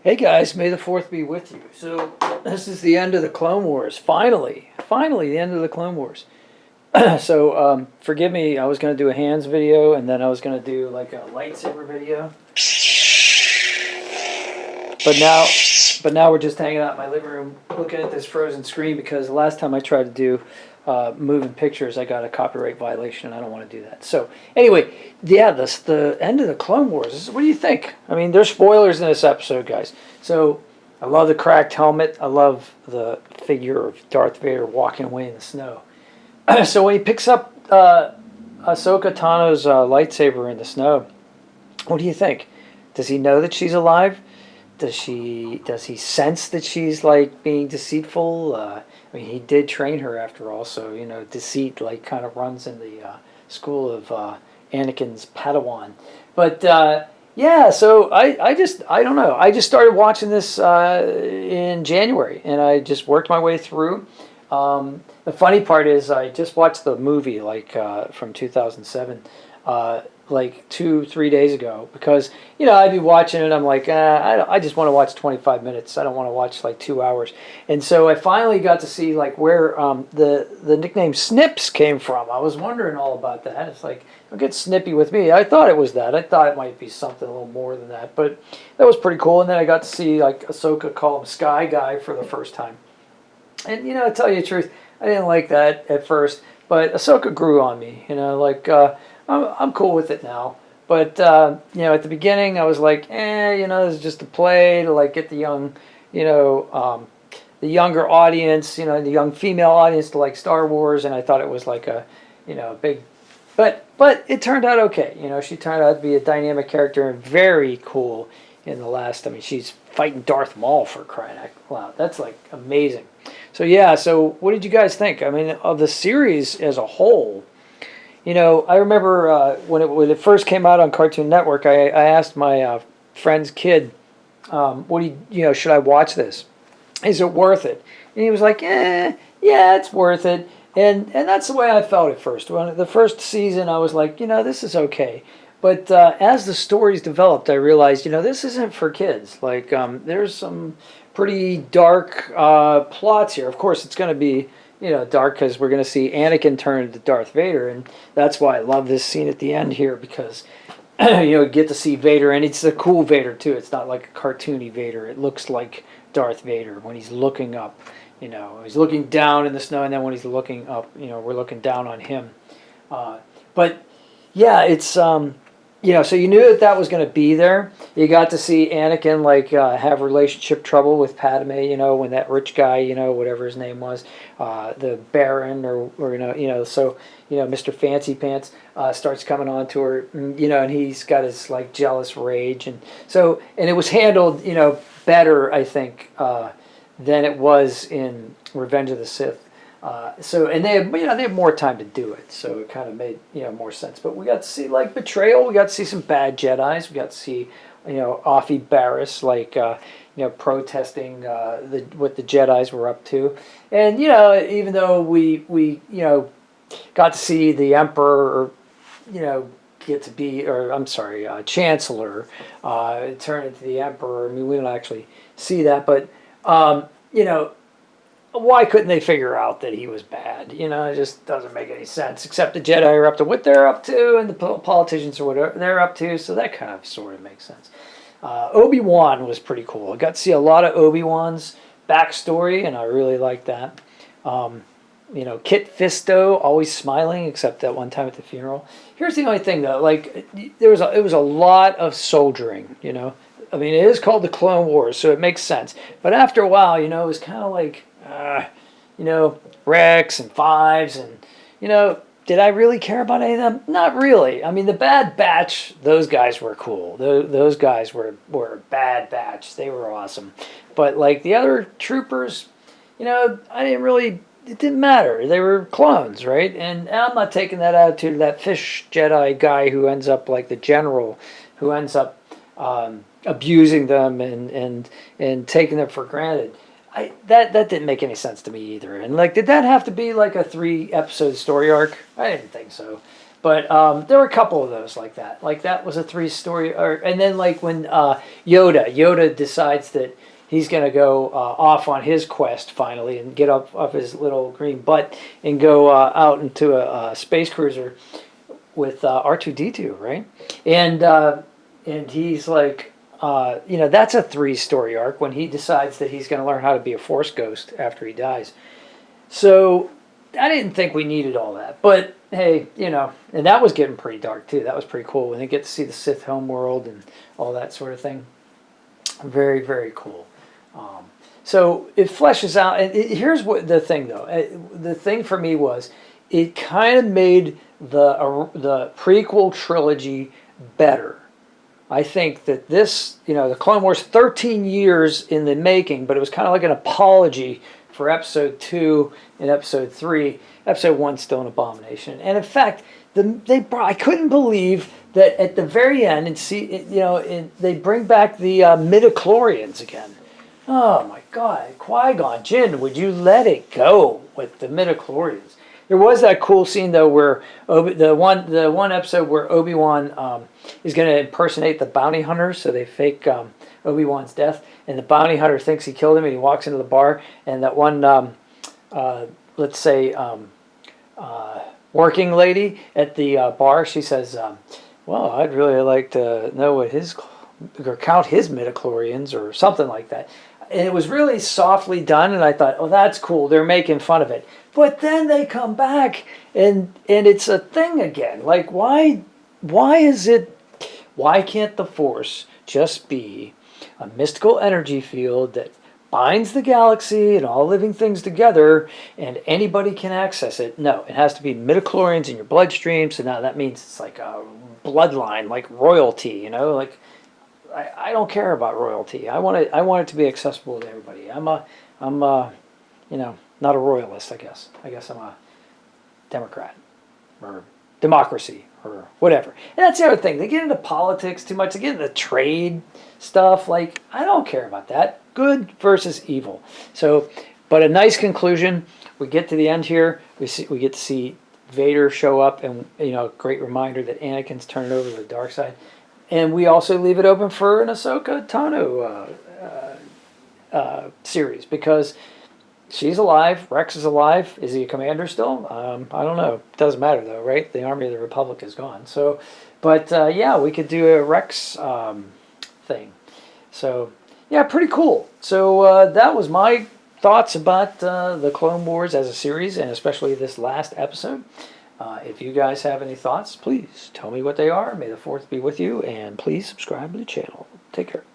Hey guys, may the fourth be with you. So this is the end of the Clone Wars. Finally, the end of the Clone Wars. So forgive me. I was going to do a hands video, and then I was going to do like a lightsaber video. But now we're just hanging out in my living room, looking at this frozen screen because the last time I tried to do moving pictures, I got a copyright violation, and I don't want to do that. So anyway, yeah, the end of the Clone Wars. What do you think? I mean, there's spoilers in this episode, guys. So I love the cracked helmet. I love the figure of Darth Vader walking away in the snow. So when he picks up Ahsoka Tano's lightsaber in the snow, what do you think? Does he know that she's alive? Does he sense that she's like being deceitful? I mean, he did train her after all, so deceit like kind of runs in the school of Anakin's Padawan. But yeah, so I don't know. I just started watching this in January, and I just worked my way through. The funny part is I just watched the movie like from 2007. Like 2-3 days ago, because I'd be watching it. I'm like, I just want to watch 25 minutes. I don't want to watch like 2 hours. And so I finally got to see like where the nickname Snips came from. I was wondering all about that. It's like, don't get snippy with me. I thought it was that. I thought it might be something a little more than that, but that was pretty cool. And then I got to see like Ahsoka call him Sky Guy for the first time. And to tell you the truth, I didn't like that at first, but Ahsoka grew on me. I'm cool with it now. But, at the beginning, I was like, this is just a play to, like, get the young, the younger audience, the young female audience to like Star Wars. And I thought it was like a, big, but it turned out okay. She turned out to be a dynamic character and very cool in the last. I mean, she's fighting Darth Maul, for crying out loud. That's, like, amazing. So, yeah, so what did you guys think? I mean, of the series as a whole. I remember when it first came out on Cartoon Network, I asked my friend's kid, should I watch this? Is it worth it? And he was like, yeah, it's worth it. And that's the way I felt at first. When the first season, I was like, this is okay. But as the stories developed, I realized, this isn't for kids. Like, there's some pretty dark plots here. Of course, it's going to be dark because we're going to see Anakin turn into Darth Vader, and that's why I love this scene at the end here, because get to see Vader, and it's a cool Vader too. It's not like a cartoony Vader. It looks like Darth Vader when he's looking up. He's looking down in the snow, and then when he's looking up, we're looking down on him. But yeah, it's so you knew that was going to be there. You got to see Anakin have relationship trouble with Padme. When that rich guy, whatever his name was, the Baron or so Mr. Fancy Pants starts coming on to her. And he's got his like jealous rage, and it was handled better, I think, than it was in Revenge of the Sith. And they have more time to do it, so it kind of made more sense. But we got to see like betrayal. We got to see some bad Jedis. We got to see Offie Barris protesting what the Jedis were up to. And even though we got to see the Emperor get to be, or I'm sorry, Chancellor turn into the Emperor. I mean, we don't actually see that, but why couldn't they figure out that he was bad? It just doesn't make any sense, except the Jedi are up to what they're up to, and the politicians are what they're up to, so that kind of sort of makes sense. Obi-Wan was pretty cool. I got to see a lot of Obi-Wan's backstory, and I really liked that. Kit Fisto, always smiling, except that one time at the funeral. Here's the only thing, though. Like, it was a lot of soldiering, I mean, it is called the Clone Wars, so it makes sense. But after a while, it was kind of like, Rex and Fives, and, did I really care about any of them? Not really. I mean, the Bad Batch, those guys were cool. Those guys were a Bad Batch. They were awesome. But, like, the other troopers, I didn't really, it didn't matter. They were clones, right? And I'm not taking that attitude of that fish Jedi guy who ends up like the general, who ends up abusing them and taking them for granted. That didn't make any sense to me either. And like, did that have to be like a 3-episode story arc? I didn't think so. But there were a couple of those like that. Like that was a 3-story. And then like when Yoda decides that he's going to go off on his quest finally and get up off his little green butt and go out into a space cruiser with R2-D2, right? And he's like, that's a 3-story arc when he decides that he's going to learn how to be a Force ghost after he dies. So I didn't think we needed all that, but hey, and that was getting pretty dark too. That was pretty cool when they get to see the Sith homeworld and all that sort of thing. Very, very cool. So it fleshes out. And here's what the thing, though. The thing for me was it kind of made the prequel trilogy better. I think that this, the Clone Wars, 13 years in the making, but it was kind of like an apology for Episode 2 and Episode 3. Episode 1's still an abomination. And in fact, I couldn't believe that at the very end, they bring back the midichlorians again. Oh my God, Qui-Gon Jinn, would you let it go with the midichlorians? There was that cool scene though where the one episode where Obi-Wan is going to impersonate the bounty hunter, so they fake Obi-Wan's death, and the bounty hunter thinks he killed him, and he walks into the bar, and that one let's say working lady at the bar, she says, well, I'd really like to know what or count his midichlorians or something like that. And it was really softly done, and I thought, oh, that's cool. They're making fun of it. But then they come back, and it's a thing again. Like, why can't the Force just be a mystical energy field that binds the galaxy and all living things together, and anybody can access it? No, it has to be midichlorians in your bloodstream. So now that means it's like a bloodline, like royalty. Like I don't care about royalty. I want it to be accessible to everybody. I'm not a royalist. I guess I'm a Democrat or democracy or whatever. And that's the other thing. They get into politics too much. They get into trade stuff. Like, I don't care about that. Good versus evil. So, but a nice conclusion. We get to the end here. We get to see Vader show up, and a great reminder that Anakin's turning over to the dark side. And we also leave it open for an Ahsoka Tano series, because she's alive. Rex is alive. Is he a commander still? I don't know. Doesn't matter though, right? The Army of the Republic is gone. So, but yeah, we could do a Rex thing. So yeah, pretty cool. So that was my thoughts about the Clone Wars as a series, and especially this last episode. If you guys have any thoughts, please tell me what they are. May the 4th be with you, and please subscribe to the channel. Take care.